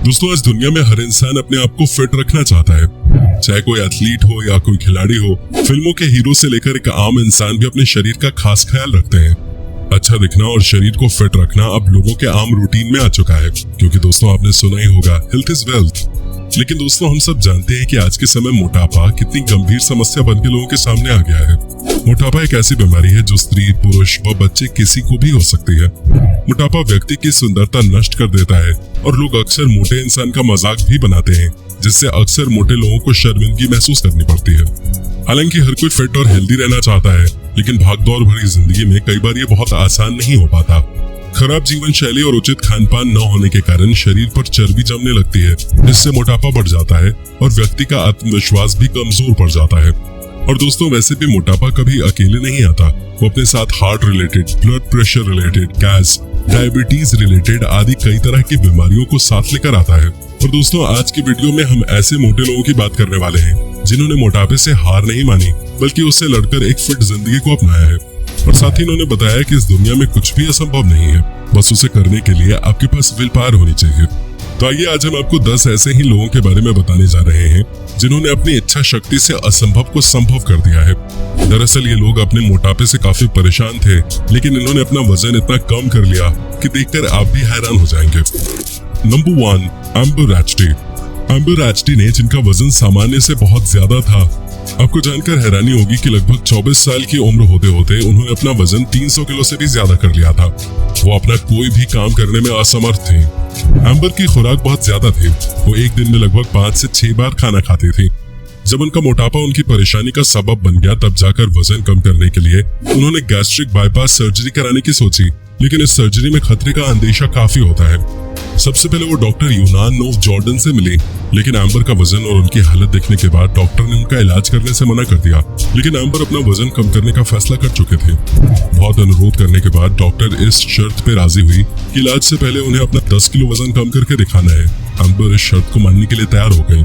दोस्तों आज दुनिया में हर इंसान अपने आप को फिट रखना चाहता है, चाहे कोई एथलीट हो या कोई खिलाड़ी हो। फिल्मों के हीरो से लेकर एक आम इंसान भी अपने शरीर का खास ख्याल रखते हैं। अच्छा दिखना और शरीर को फिट रखना अब लोगों के आम रूटीन में आ चुका है, क्योंकि दोस्तों आपने सुना ही होगा हेल्थ इज वेल्थ। लेकिन दोस्तों हम सब जानते हैं कि आज के समय मोटापा कितनी गंभीर समस्या बनकर लोगों के सामने आ गया है। मोटापा एक ऐसी बीमारी है जो स्त्री, पुरुष व बच्चे किसी को भी हो सकती है। मोटापा व्यक्ति की सुंदरता नष्ट कर देता है और लोग अक्सर मोटे इंसान का मजाक भी बनाते हैं, जिससे अक्सर मोटे लोगों को शर्मिंदगी महसूस करनी पड़ती है। हालांकि हर कोई फिट और हेल्दी रहना चाहता है, लेकिन भागदौड़ भरी जिंदगी में कई बार ये बहुत आसान नहीं हो पाता। खराब जीवन शैली और उचित खान पान न होने के कारण शरीर पर चर्बी जमने लगती है, जिससे मोटापा बढ़ जाता है और व्यक्ति का आत्मविश्वास भी कमजोर पड़ जाता है। और दोस्तों वैसे भी मोटापा कभी अकेले नहीं आता, वो अपने साथ heart related, blood pressure related, gas, diabetes related आदि कई तरह की बीमारियों को साथ लेकर आता है। और दोस्तों आज की वीडियो में हम ऐसे मोटे लोगों की बात करने वाले हैं जिन्होंने मोटापे से हार नहीं मानी, बल्कि उससे लड़कर एक फिट जिंदगी को अपनाया है। और साथ ही इन्होंने बताया कि इस दुनिया में कुछ भी असंभव नहीं है, बस उसे करने के लिए आपके पास विल पावर होनी चाहिए। तो आइए आज हम आपको 10 ऐसे ही लोगों के बारे में बताने जा रहे हैं जिन्होंने अपनी इच्छा शक्ति से असंभव को संभव कर दिया है। दरअसल ये लोग अपने मोटापे से काफी परेशान थे, लेकिन इन्होंने अपना वजन इतना कम कर लिया कि देखकर आप भी हैरान हो जाएंगे। Number 1, Amber Rachty. Amber Rachty ने, जिनका वजन सामान्य से बहुत ज्यादा था। आपको जानकर हैरानी होगी कि लगभग 24 साल की उम्र होते होते उन्होंने अपना वजन 300 किलो से भी ज्यादा कर लिया था। वो अपना कोई भी काम करने में असमर्थ थे। एम्बर की खुराक बहुत ज्यादा थी, वो एक दिन में लगभग 5 से 6 बार खाना खाती थी। जब उनका मोटापा उनकी परेशानी का सबब बन गया, तब जाकर वजन कम करने के लिए उन्होंने गैस्ट्रिक बाईपास सर्जरी कराने की सोची, लेकिन इस सर्जरी में खतरे का अंदेशा काफी होता है। सबसे पहले वो डॉक्टर यूनान नोव जॉर्डन से मिली, लेकिन एम्बर का वजन और उनकी हालत देखने के बाद डॉक्टर ने उनका इलाज करने से मना कर दिया। लेकिन एम्बर अपना वजन कम करने का फैसला कर चुके थे। बहुत अनुरोध करने के बाद डॉक्टर इस शर्त पे राजी हुई कि इलाज से पहले उन्हें अपना 10 किलो वजन कम करके दिखाना है। एम्बर इस शर्त को मानने के लिए तैयार हो गई।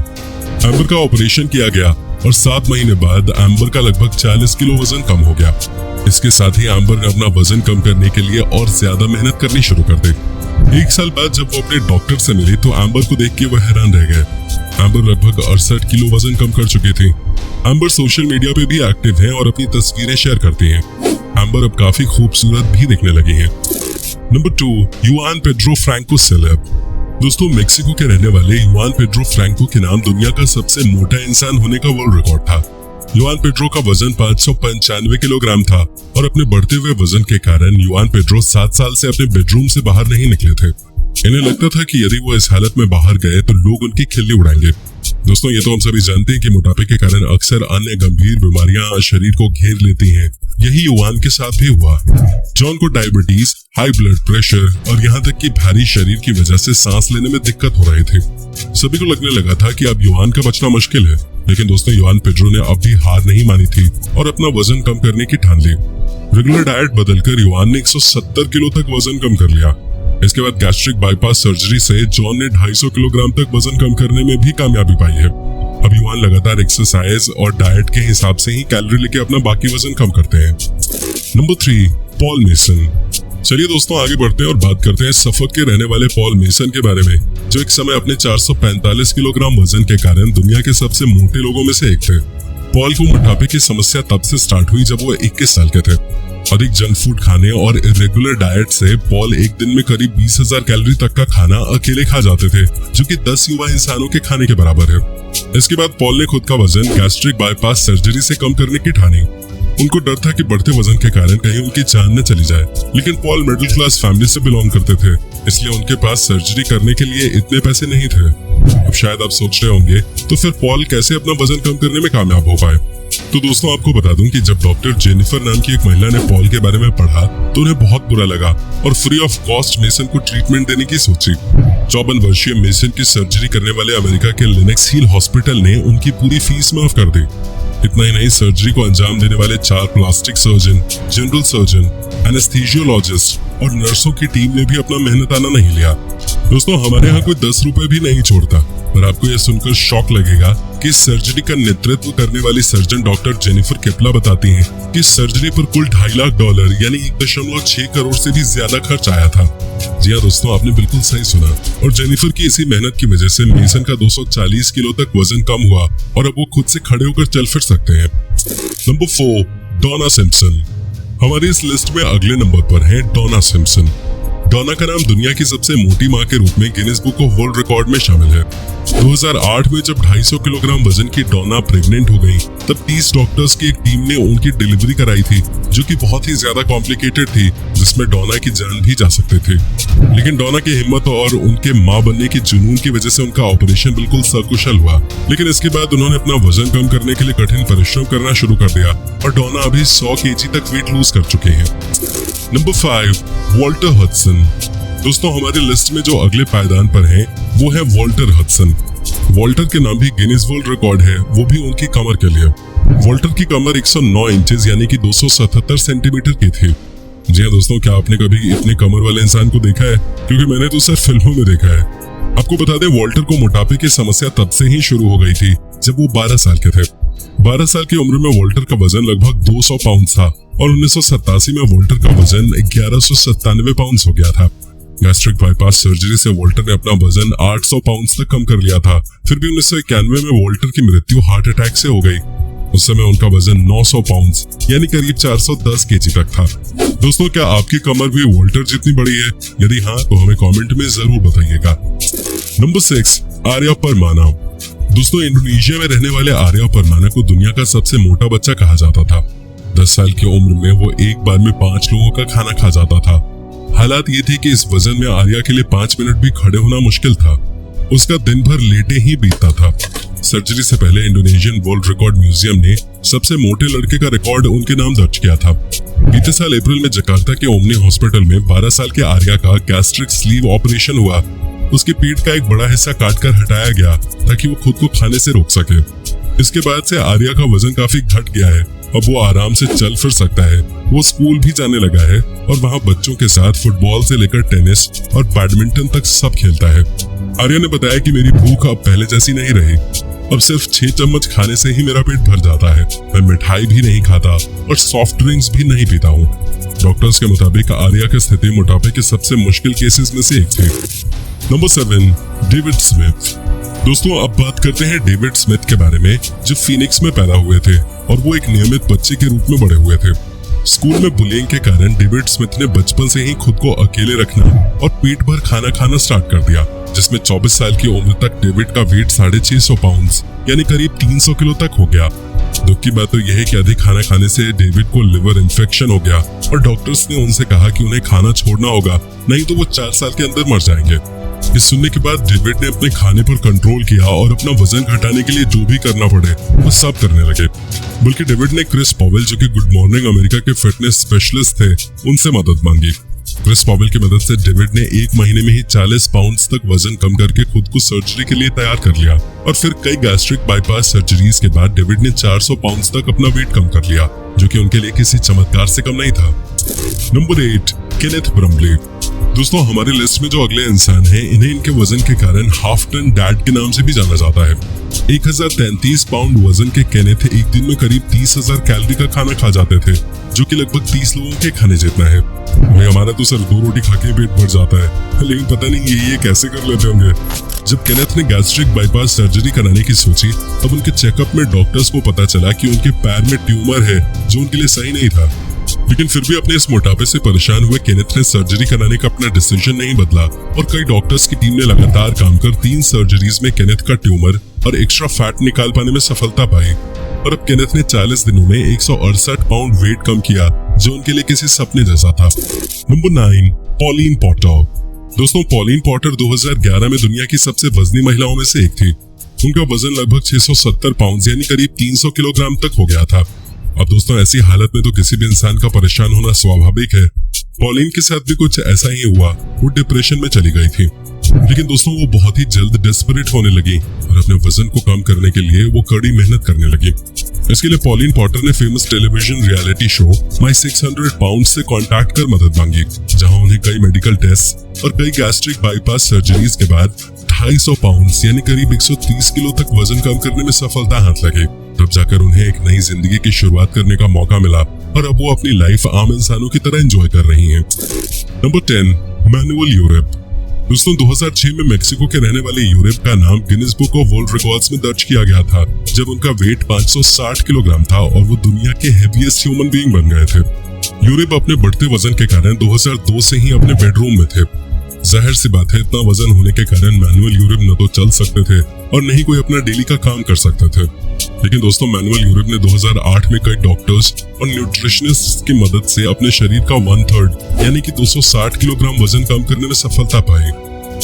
एम्बर का ऑपरेशन किया गया और 7 महीने बाद एम्बर का लगभग 40 किलो वजन कम हो गया। इसके साथ ही एम्बर ने अपना वजन कम करने के लिए और ज्यादा मेहनत करनी शुरू कर दी। 1 साल बाद जब वो अपने डॉक्टर से मिली तो एम्बर को देख के वो हैरान रह गए। एम्बर लगभग 68 किलो वजन कम कर चुकी थी। एम्बर सोशल मीडिया पे भी एक्टिव है और अपनी तस्वीरें शेयर करती हैं। एम्बर अब काफी खूबसूरत भी दिखने लगी है। Number 2, yuan Pedro Franco celeb. दोस्तों मेक्सिको के रहने वाले युआन पेड्रो फ्रैंको के नाम दुनिया का सबसे मोटा इंसान होने का वर्ल्ड रिकॉर्ड था। युआन पेड्रो का वजन 595 किलोग्राम था और अपने बढ़ते हुए वजन के कारण युआन पेड्रो 7 साल से अपने बेडरूम से बाहर नहीं निकले थे। इन्हें लगता था कि यदि वो इस हालत में बाहर गए तो लोग उनकी खिल्ली उड़ाएंगे। दोस्तों ये तो हम सभी जानते हैं कि मोटापे के कारण अक्सर अन्य गंभीर बीमारियां शरीर को घेर लेती हैं। यही युआन के साथ भी हुआ। जॉन को डायबिटीज, हाई ब्लड प्रेशर और यहाँ तक कि भारी शरीर की वजह से सांस लेने में दिक्कत हो रही थी। सभी को लगने लगा था कि अब युआन का बचना मुश्किल है, लेकिन दोस्तों युआन पेड्रो ने अब भी हार नहीं मानी थी और अपना वजन कम करने की ठान ली। रेगुलर डाइट बदलकर युआन ने 170 किलो तक वजन कम कर लिया। इसके बाद गैस्ट्रिक बाईपास सर्जरी से जॉन ने 250 किलोग्राम तक वजन कम करने में भी कामयाबी पाई है। अब युआन लगातार एक्सरसाइज और डाइट के हिसाब से ही कैलोरी लेके अपना बाकी वजन कम करते हैं। Number 3, Paul mason. चलिए दोस्तों आगे बढ़ते हैं और बात करते हैं सफक के रहने वाले पॉल मेसन के बारे में, जो एक समय अपने 445 किलोग्राम वजन के कारण दुनिया के सबसे मोटे लोगों में से एक थे। पॉल को मोटापे की समस्या तब से स्टार्ट हुई जब वो 21 साल के थे। अधिक जंक फूड खाने और इरेगुलर डाइट से पॉल एक दिन में करीब 20,000 कैलोरी तक का खाना अकेले खा जाते थे, जो कि 10 युवा इंसानों के खाने के बराबर है। इसके बाद पॉल ने खुद का वजन गैस्ट्रिक बाईपास सर्जरी से कम करने की ठानी। उनको डर था कि बढ़ते वजन के कारण कहीं उनकी जान न चली जाए, लेकिन पॉल मिडिल क्लास फैमिली से बिलोंग करते थे, इसलिए उनके पास सर्जरी करने के लिए इतने पैसे नहीं थे। अब शायद आप सोच रहे होंगे तो फिर पॉल कैसे अपना वजन कम करने में कामयाब हो पाए। तो दोस्तों आपको बता दूं कि जब डॉक्टर जेनिफर नाम की एक महिला ने पॉल के बारे में पढ़ा तो उन्हें बहुत बुरा लगा और फ्री ऑफ कॉस्ट मेसन को ट्रीटमेंट देने की सोची। 54 वर्षीय मेसन की सर्जरी करने वाले अमेरिका के लिनेक्स हिल हॉस्पिटल ने उनकी पूरी फीस माफ कर दी। इतना ही नहीं, सर्जरी को अंजाम देने वाले 4 plastic surgeon, general surgeon, anaesthesiologist और नर्सों की टीम ने भी अपना मेहनताना नहीं लिया। दोस्तों हमारे यहाँ कोई 10 रुपए भी नहीं छोड़ता, पर आपको यह सुनकर शॉक लगेगा कि इस सर्जरी का नेतृत्व करने वाली सर्जन डॉक्टर जेनिफर केपला बताती हैं कि सर्जरी पर कुल $2.5 यानी 1.6 करोड़ से भी ज्यादा खर्च आया था। जी हाँ दोस्तों, आपने बिल्कुल सही सुना। और जेनिफर की इसी मेहनत की वजह से मेसन का 240 किलो तक वजन कम हुआ और अब वो खुद से खड़े होकर चल फिर सकते हैं। नंबर 4, डोना सिम्पसन। हमारी इस लिस्ट में अगले नंबर पर है डोना सिम्पसन। डोना का नाम दुनिया की सबसे मोटी मां के रूप में Guinness book of world record में शामिल है। 2008 में जब 250 किलोग्राम वजन की डोना प्रेग्नेंट हो गई, तब 30 डॉक्टर्स की एक टीम ने उनकी डिलीवरी कराई थी, जो कि बहुत ही ज्यादा कॉम्प्लिकेटेड थी, जिसमें डोना की जान भी जा सकते थे। लेकिन डोना की हिम्मत और उनके मां बनने की जुनून की वजह से उनका ऑपरेशन बिल्कुल सकुशल हुआ। लेकिन इसके बाद उन्होंने अपना वजन कम करने के लिए कठिन परिश्रम करना शुरू कर दिया और डोना अभी 100 kg तक वेट लूज कर चुके हैं। Number 5, Walter Hudson. दोस्तों हमारी लिस्ट में जो अगले पायदान पर है वो है वॉल्टर हडसन। वॉल्टर के नाम भी गिनीज वर्ल्ड रिकॉर्ड है, वो भी उनकी कमर के लिए। वॉल्टर की कमर 109 इंचेस यानी कि 277 सेंटीमीटर की थी। जी हाँ दोस्तों, क्या आपने कभी इतने कमर वाले इंसान को देखा है? क्योंकि मैंने तो सिर्फ फिल्मों में देखा है। आपको बता दें, वॉल्टर को मोटापे की समस्या तब से ही शुरू हो गई थी जब वो 12 साल के थे। 12 साल की उम्र में वॉल्टर का वजन लगभग 200 पाउंड था और 1987 में वॉल्टर का वजन 1197 पाउंड हो गया था। गैस्ट्रिक बाईपास सर्जरी से वॉल्टर ने अपना वजन 800 पाउंड तक कम कर लिया था। फिर भी 1991 में वॉल्टर की मृत्यु हार्ट अटैक से हो गई। उस समय उनका वजन 900 पाउंड यानी करीब 410 kg तक था। दोस्तों, क्या आपकी कमर भी वॉल्टर जितनी बड़ी है? यदि हाँ, तो हमें कमेंट में जरूर बताइएगा। नंबर 6, आर्या परमाना। दोस्तों, इंडोनेशिया में रहने वाले आर्या परमाना को दुनिया का सबसे मोटा बच्चा कहा जाता था। 10 साल की उम्र में वो एक बार में 5 लोगों का खाना खा जाता था। हालात ये थे कि इस वजन में आर्या के लिए 5 मिनट भी खड़े होना मुश्किल था। उसका दिन भर लेटे ही बीतता था। सर्जरी से पहले इंडोनेशियन वर्ल्ड रिकॉर्ड म्यूजियम ने सबसे मोटे लड़के का रिकॉर्ड उनके नाम दर्ज किया था। बीते साल अप्रैल में जकार्ता के ओमनी हॉस्पिटल में 12 साल के आर्या का गैस्ट्रिक स्लीव ऑपरेशन हुआ। उसकी पीठ का एक बड़ा हिस्सा काटकर हटाया गया ताकि वो खुद को खाने से रोक सके। इसके बाद से आर्या का वजन काफी घट गया है। अब वो आराम से चल फिर सकता है। वो स्कूल भी जाने लगा है और वहाँ बच्चों के साथ फुटबॉल से लेकर टेनिस और बैडमिंटन तक सब खेलता है। आर्या ने बताया कि मेरी भूख अब पहले जैसी नहीं रही। अब सिर्फ 6 चम्मच खाने से ही मेरा पेट भर जाता है। मैं मिठाई भी नहीं खाता और सॉफ्ट ड्रिंक्स भी नहीं पीता हूँ। डॉक्टर्स के मुताबिक आर्या की स्थिति मोटापे के सबसे मुश्किल केसेस में से एक थी। Number 7, David Smith. दोस्तों, अब बात करते हैं डेविड स्मिथ के बारे में, जो फीनिक्स में पैदा हुए थे और वो एक नियमित बच्चे के रूप में बड़े हुए थे। स्कूल में बुलिंग के कारण डेविड स्मिथ ने बचपन से ही खुद को अकेले रखना और पेट भर खाना खाना स्टार्ट कर दिया, जिसमें 24 साल की उम्र तक डेविड का वेट 650 पाउंड यानी करीब 300 किलो तक हो गया। दुख की बात तो यह है कि अधिक खाना खाने से डेविड को लिवर इन्फेक्शन हो गया और डॉक्टर्स ने उनसे कहा कि उन्हें खाना छोड़ना होगा, नहीं तो वो 4 साल के अंदर मर जाएंगे। इस सुनने के बाद डेविड ने अपने खाने पर कंट्रोल किया और अपना वजन घटाने के लिए जो भी करना पड़े वो सब करने लगे। बल्कि डेविड ने क्रिस पॉवेल, जो कि गुड मॉर्निंग अमेरिका के फिटनेस स्पेशलिस्ट थे, उनसे मदद मांगी। क्रिस पॉवेल की मदद से डेविड ने 1 महीने में ही 40 पाउंड तक वजन कम करके खुद को सर्जरी के लिए तैयार कर लिया और फिर कई गैस्ट्रिक बाईपास सर्जरीज के बाद डेविड ने 400 पाउंड तक अपना वेट कम कर लिया, जो कि उनके लिए किसी चमत्कार से कम नहीं था। Number 8, Kenneth Brambley. दोस्तों, हमारी लिस्ट में जो अगले इंसान हैं, इन्हें इनके वजन के कारण हाफ टन डैड के नाम से भी जाना जाता है। 1033 पाउंड वजन के केनेथ एक दिन में करीब 30,000 कैलोरी का खाना खा जाते थे, जो कि लगभग 30 लोगों के खाने जितना है। भाई, हमारा तो सिर्फ 2 रोटी खा के पेट भर जाता है, लेकिन पता नहीं ये कैसे कर लेते होंगे। जब केनेथ ने गैस्ट्रिक बाईपास सर्जरी कराने की सोची, तब उनके चेकअप में डॉक्टर्स को पता चला कि उनके पैर में ट्यूमर है, जो उनके लिए सही नहीं था। लेकिन फिर भी अपने इस मोटापे से परेशान हुए केनेथ ने सर्जरी कराने का अपना डिसीजन नहीं बदला और कई डॉक्टर्स की टीम ने लगातार काम कर 3 सर्जरीज में केनेथ का ट्यूमर और एक्स्ट्रा फैट निकाल पाने में सफलता पाई और अब केनेथ ने 40 दिनों में 168 पाउंड वेट कम किया, जो उनके लिए किसी सपने जैसा था। Number 9, Pauline Potter. दोस्तों, पॉलिन पॉटर 2011 में दुनिया की सबसे वजनी महिलाओं में से एक थी। उनका वजन लगभग 670 पाउंड यानी करीब 300 किलोग्राम तक हो गया था। अब दोस्तों, ऐसी हालत में तो किसी भी इंसान का परेशान होना स्वाभाविक है। पॉलिन के साथ भी कुछ ऐसा ही हुआ। वो डिप्रेशन में चली गई थी। लेकिन दोस्तों वो बहुत ही जल्द डेस्परेट होने लगी और अपने वजन को कम करने के लिए वो कड़ी मेहनत करने लगी। इसके लिए पॉलिन पॉटर ने famous television reality show my 600 pound से कांटेक्ट कर मदद मांगी, जहां उन्हें कई मेडिकल टेस्ट और कई गैस्ट्रिक बाईपास सर्जरीज के बाद 250 पाउंड यानी करीब 130 किलो तक वजन कम करने में सफलता हाथ लगी। तब जाकर उन्हें एक नई जिंदगी की शुरुआत करने का मौका मिला और अब वो अपनी लाइफ आम इंसानों की तरह एंजॉय कर रही हैं। Number 10, manual Europe. दोस्तों 2006 में मेक्सिको के रहने वाले यूरोप का नाम Guinness book of world records में दर्ज किया गया था, जब उनका वेट 560 किलोग्राम था और वो दुनिया के हेवीएस्ट ह्यूमन बीइंग बन गए थे। यूरोप अपने बढ़ते वजन के कारण 2002 से ही अपने बेडरूम में थे। जाहिर सी बात है, इतना वजन होने के कारण मैनुअल यूरोप न तो चल सकते थे और न ही कोई अपना डेली का काम कर सकते थे। लेकिन दोस्तों मैनुअल यूरोप ने 2008 में कई डॉक्टर्स और न्यूट्रिशनिस्ट की मदद से अपने शरीर का 1/3 यानी कि 260 किलोग्राम वजन कम करने में सफलता पाई।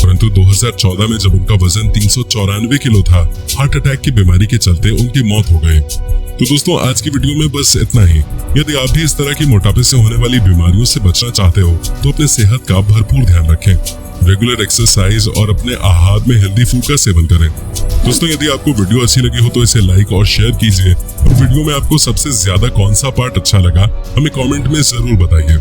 परंतु 2014 में जब उनका वजन 394 किलो था, हार्ट अटैक की बीमारी के चलते उनकी मौत हो गई। तो दोस्तों आज की वीडियो में बस इतना ही। यदि आप भी इस तरह की मोटापे से होने वाली बीमारियों से बचना चाहते हो तो अपने सेहत का भरपूर ध्यान रखें, रेगुलर एक्सरसाइज और अपने आहार में हेल्दी फूड का सेवन करें। दोस्तों यदि आपको वीडियो अच्छी लगी हो तो इसे लाइक और शेयर कीजिए और वीडियो में आपको सबसे ज्यादा कौन सा पार्ट अच्छा लगा हमें कमेंट में जरूर बताइए।